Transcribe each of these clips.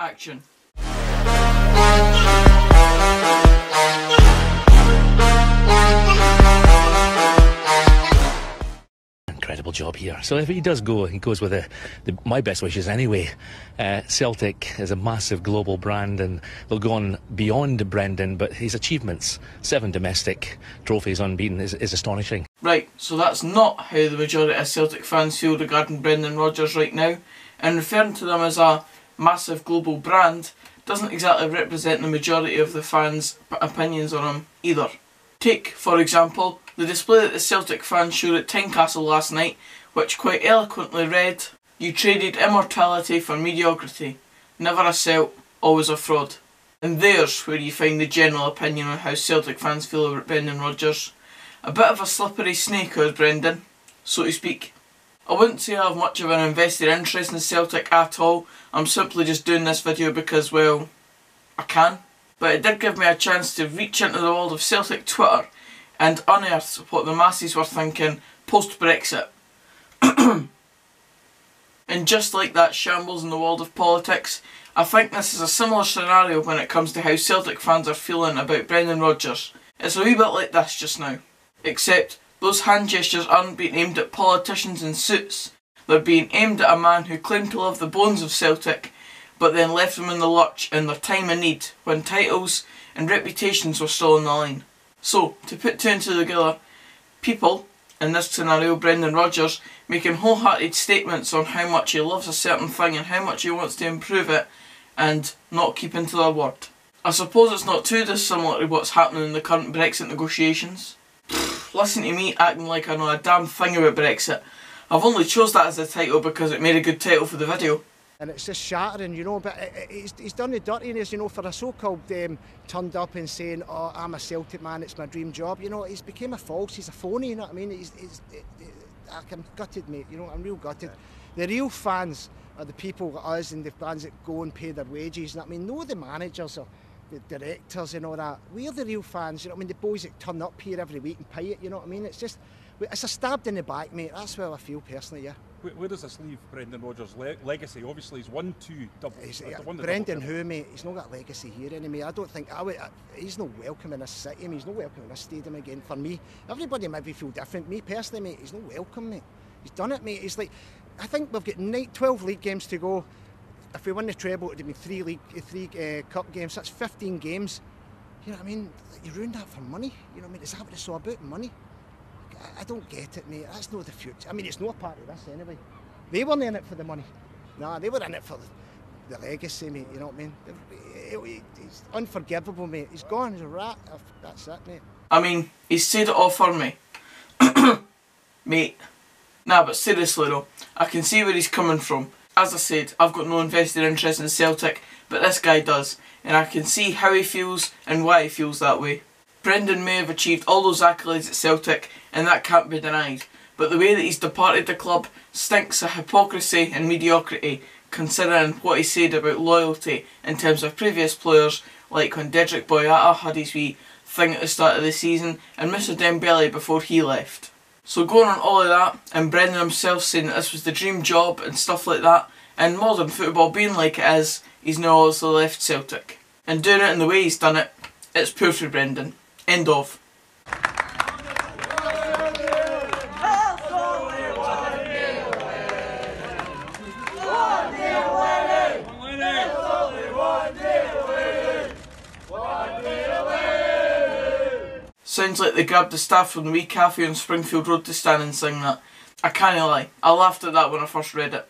Action. Incredible job here. So if he does go, he goes with my best wishes anyway. Celtic is a massive global brand and they'll go on beyond Brendan, but his achievements, 7 domestic trophies unbeaten, is astonishing. Right, so that's not how the majority of Celtic fans feel regarding Brendan Rodgers right now, and referring to them as a massive global brand doesn't exactly represent the majority of the fans' opinions on him either. Take, for example, the display that the Celtic fans showed at Tynecastle last night, which quite eloquently read, "You traded immortality for mediocrity. Never a Celt, always a fraud." And there's where you find the general opinion on how Celtic fans feel about Brendan Rodgers. A bit of a slippery snake, our Brendan, so to speak. I wouldn't say I have much of an invested interest in Celtic at all. I'm simply just doing this video because, well, I can. But it did give me a chance to reach into the world of Celtic Twitter and unearth what the masses were thinking post-Brexit. And just like that shambles in the world of politics, I think this is a similar scenario when it comes to how Celtic fans are feeling about Brendan Rodgers. It's a wee bit like this just now. Except those hand gestures aren't being aimed at politicians in suits. They're being aimed at a man who claimed to love the bones of Celtic, but then left them in the lurch in their time of need, when titles and reputations were still on the line. So, to put two and two together, people, in this scenario Brendan Rodgers, making wholehearted statements on how much he loves a certain thing and how much he wants to improve it, and not keeping to their word. I suppose it's not too dissimilar to what's happening in the current Brexit negotiations. Listen to me acting like I know a damn thing about Brexit. I've only chose that as the title because it made a good title for the video. And it's just shattering, you know, but he's done the dirtiness, you know, for a so-called turned up and saying, "Oh, I'm a Celtic man, it's my dream job." You know, he's became a false, he's a phony, you know what I mean? I'm gutted, mate, you know, I'm real gutted. The real fans are the people like us and the fans that go and pay their wages, you know what I mean? No the managers or the directors and all that. We're the real fans, you know what I mean? The boys that turn up here every week and pay it, you know what I mean? It's just, it's a stab in the back, mate, that's how I feel personally, yeah. Where does this leave Brendan Rodgers' legacy? Obviously, he's won 2 double. Brendan who, mate? He's not got legacy here anyway. I don't think he's not welcome in this city. I mean, he's not welcome in this stadium again. For me, everybody maybe feel different. Me personally, mate, he's not welcome, mate. He's done it, mate. He's like, I think we've got 12 league games to go. If we win the treble, it'd be 3 cup games. That's 15 games. You know what I mean? You ruined that for money. You know what I mean? Is that what it's all about? Money? I don't get it, mate. That's not the future. I mean, it's not a part of this anyway. They weren't in it for the money. Nah, they were in it for the legacy, mate. You know what I mean? It's unforgivable, mate. He's gone. He's a rat. That's it, mate. I mean, he's said it all for me. Mate. Nah, but seriously though, I can see where he's coming from. As I said, I've got no invested interest in Celtic, but this guy does. And I can see how he feels and why he feels that way. Brendan may have achieved all those accolades at Celtic, and that can't be denied, but the way that he's departed the club stinks of hypocrisy and mediocrity, considering what he said about loyalty in terms of previous players, like when Dedrick Boyata had his wee thing at the start of the season, and Mr Dembele before he left. So going on all of that, and Brendan himself saying that this was the dream job and stuff like that, and modern football being like it is, he's now also left Celtic. And doing it in the way he's done it, it's poor for Brendan. End of. Sounds like they grabbed the staff from the wee cafe on Springfield Road to stand and sing that. I can't lie, I laughed at that when I first read it.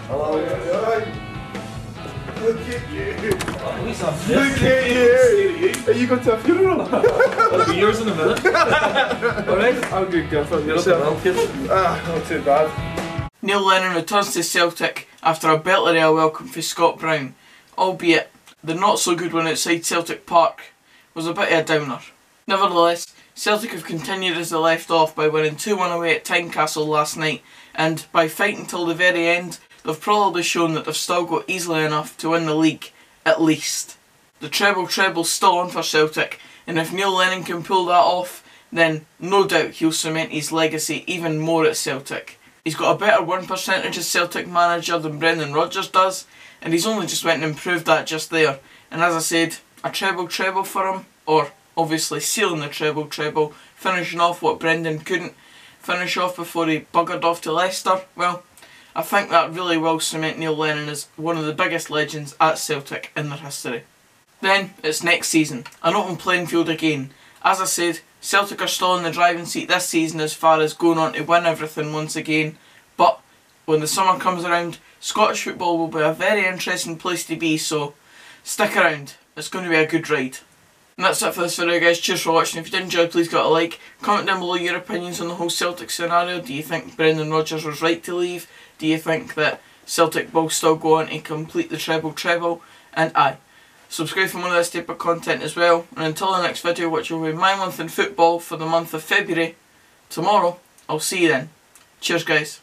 Hello. Look at you! Look at you! Are you going to a funeral? I'll be yours in a minute. Alright, I'm good, Gifford. Yourself? Not too bad. Neil Lennon returns to Celtic after a belter welcome for Scott Brown, albeit the not so good one outside Celtic Park was a bit of a downer. Nevertheless, Celtic have continued as they left off by winning 2-1 away at Tynecastle last night, and by fighting till the very end, they've probably shown that they've still got easily enough to win the league, at least. The treble's still on for Celtic, and if Neil Lennon can pull that off, then no doubt he'll cement his legacy even more at Celtic. He's got a better win percentage as Celtic manager than Brendan Rodgers does, and he's only just went and improved that just there. And as I said, a treble for him, or obviously sealing the treble, finishing off what Brendan couldn't finish off before he buggered off to Leicester. Well, I think that really will cement Neil Lennon as one of the biggest legends at Celtic in their history. Then it's next season, an open playing field again. As I said, Celtic are still in the driving seat this season as far as going on to win everything once again, but when the summer comes around, Scottish football will be a very interesting place to be, so stick around, it's going to be a good ride. And that's it for this video guys, cheers for watching. If you did enjoy, please give it a like, comment down below your opinions on the whole Celtic scenario. Do you think Brendan Rodgers was right to leave? Do you think that Celtic will still go on to complete the treble? And aye, subscribe for more of this type of content as well. And until the next video, which will be my month in football for the month of February, tomorrow, I'll see you then. Cheers guys.